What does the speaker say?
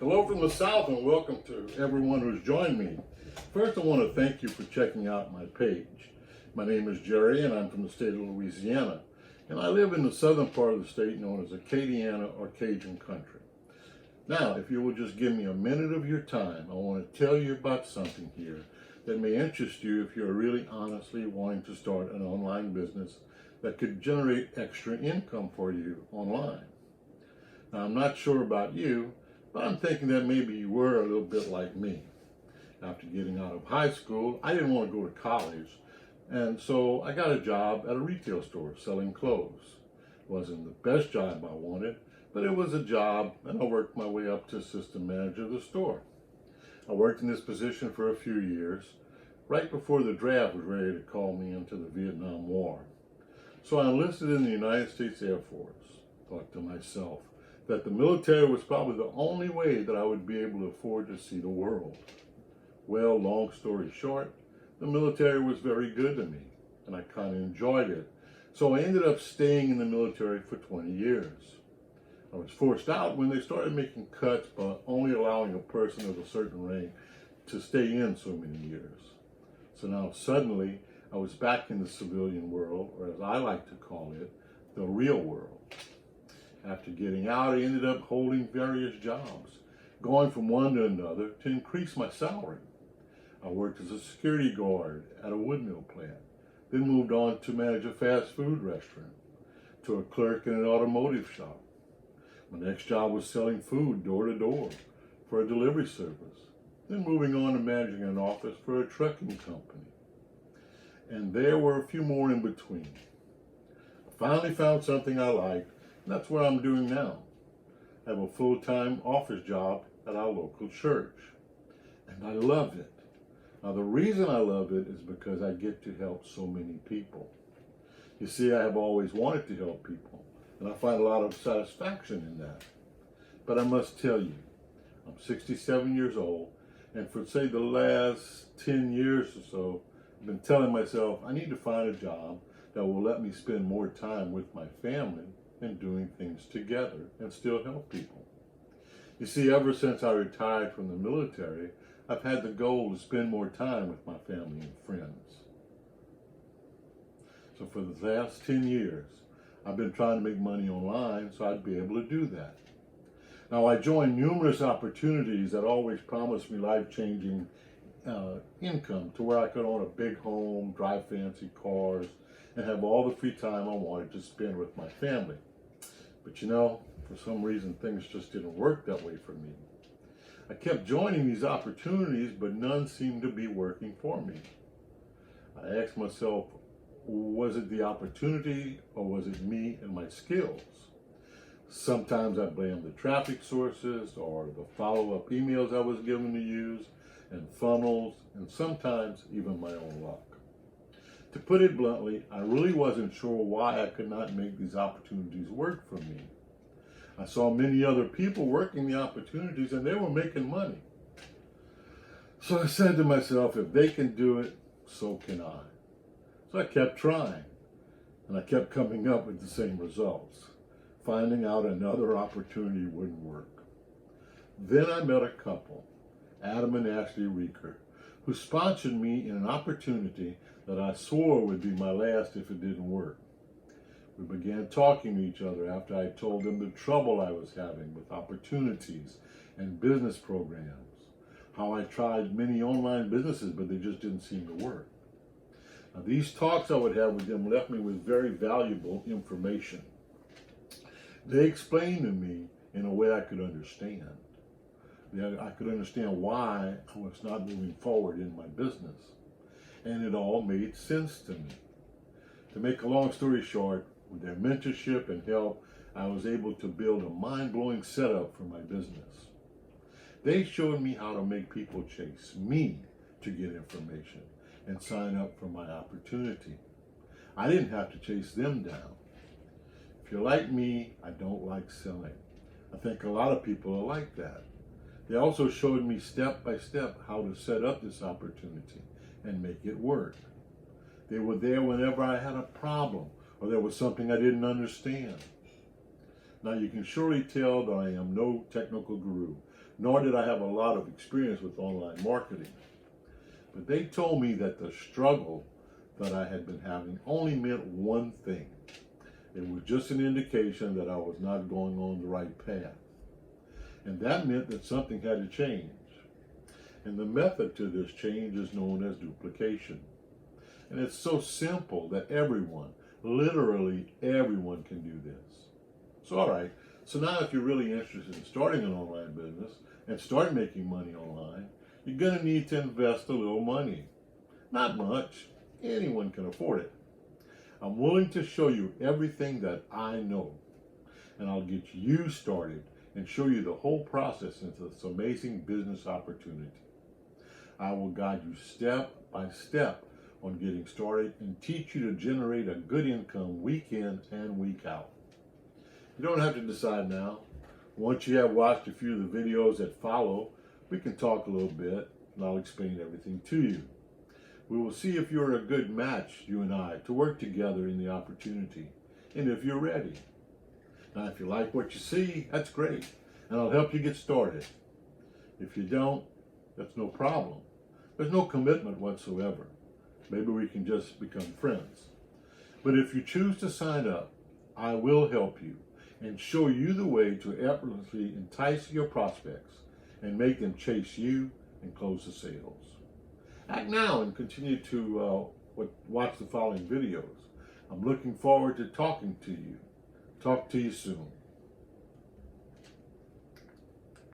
Hello from the South and welcome to everyone who's joined me. First, I want to thank you for checking out my page. My name is Jerry and I'm from the state of Louisiana, and I live in the southern part of the state known as Acadiana or Cajun country. Now, if you will just give me a minute of your time, I want to tell you about something here that may interest you if you're really honestly wanting to start an online business that could generate extra income for you online. Now, I'm not sure about you, but I'm thinking that maybe you were a little bit like me. After getting out of high school, I didn't want to go to college, and so I got a job at a retail store selling clothes. It wasn't the best job I wanted, but it was a job, and I worked my way up to assistant manager of the store. I worked in this position for a few years, right before the draft was ready to call me into the Vietnam War. So I enlisted in the United States Air Force. Thought to myself that the military was probably the only way that I would be able to afford to see the world. Well, long story short, the military was very good to me, and I kind of enjoyed it. So I ended up staying in the military for 20 years. I was forced out when they started making cuts by only allowing a person of a certain rank to stay in so many years. So now suddenly I was back in the civilian world, or as I like to call it, the real world. After getting out, I ended up holding various jobs, going from one to another to increase my salary. I worked as a security guard at a wood mill plant, then moved on to manage a fast food restaurant, to a clerk in an automotive shop. My next job was selling food door to door for a delivery service, then moving on to managing an office for a trucking company. And there were a few more in between. I finally found something I liked, and that's what I'm doing now. I have a full-time office job at our local church, and I love it. Now, the reason I love it is because I get to help so many people. You see, I have always wanted to help people, and I find a lot of satisfaction in that. But I must tell you, I'm 67 years old, and for, say, the last 10 years or so, I've been telling myself I need to find a job that will let me spend more time with my family and doing things together and still help people. You see, ever since I retired from the military, I've had the goal to spend more time with my family and friends. So for the last 10 years, I've been trying to make money online so I'd be able to do that. Now, I joined numerous opportunities that always promised me life-changing income to where I could own a big home, drive fancy cars, and have all the free time I wanted to spend with my family. But you know, for some reason, things just didn't work that way for me. I kept joining these opportunities, but none seemed to be working for me. I asked myself, was it the opportunity or was it me and my skills? Sometimes I blamed the traffic sources or the follow-up emails I was given to use and funnels, and sometimes even my own luck. To put it bluntly, I really wasn't sure why I could not make these opportunities work for me. I saw many other people working the opportunities and they were making money. So I said to myself, if they can do it, so can I. So I kept trying, and I kept coming up with the same results, finding out another opportunity wouldn't work. Then I met a couple, Adam and Ashley Reeker, who sponsored me in an opportunity that I swore would be my last if it didn't work. We began talking to each other after I told them the trouble I was having with opportunities and business programs, how I tried many online businesses but they just didn't seem to work. Now, these talks I would have with them left me with very valuable information. They explained to me in a way I could understand. I could understand why I was not moving forward in my business. And it all made sense to me. To make a long story short, with their mentorship and help, I was able to build a mind-blowing setup for my business. They showed me how to make people chase me to get information and sign up for my opportunity. I didn't have to chase them down. If you're like me, I don't like selling. I think a lot of people are like that. They also showed me step by step how to set up this opportunity and make it work. They were there whenever I had a problem or there was something I didn't understand. Now, you can surely tell that I am no technical guru, nor did I have a lot of experience with online marketing. But they told me that the struggle that I had been having only meant one thing. It was just an indication that I was not going on the right path. And that meant that something had to change. And the method to this change is known as duplication. And it's so simple that everyone, literally everyone, can do this. So all right, so now if you're really interested in starting an online business and start making money online, you're going to need to invest a little money. Not much. Anyone can afford it. I'm willing to show you everything that I know, and I'll get you started and show you the whole process into this amazing business opportunity. I will guide you step by step on getting started and teach you to generate a good income week in and week out. You don't have to decide now. Once you have watched a few of the videos that follow, we can talk a little bit and I'll explain everything to you. We will see if you're a good match, you and I, to work together in the opportunity, and if you're ready. Now, if you like what you see, that's great, and I'll help you get started. If you don't, that's no problem. There's no commitment whatsoever. Maybe we can just become friends. But if you choose to sign up, I will help you and show you the way to effortlessly entice your prospects and make them chase you and close the sales. Act now and continue to watch the following videos. I'm looking forward to talking to you. Talk to you soon.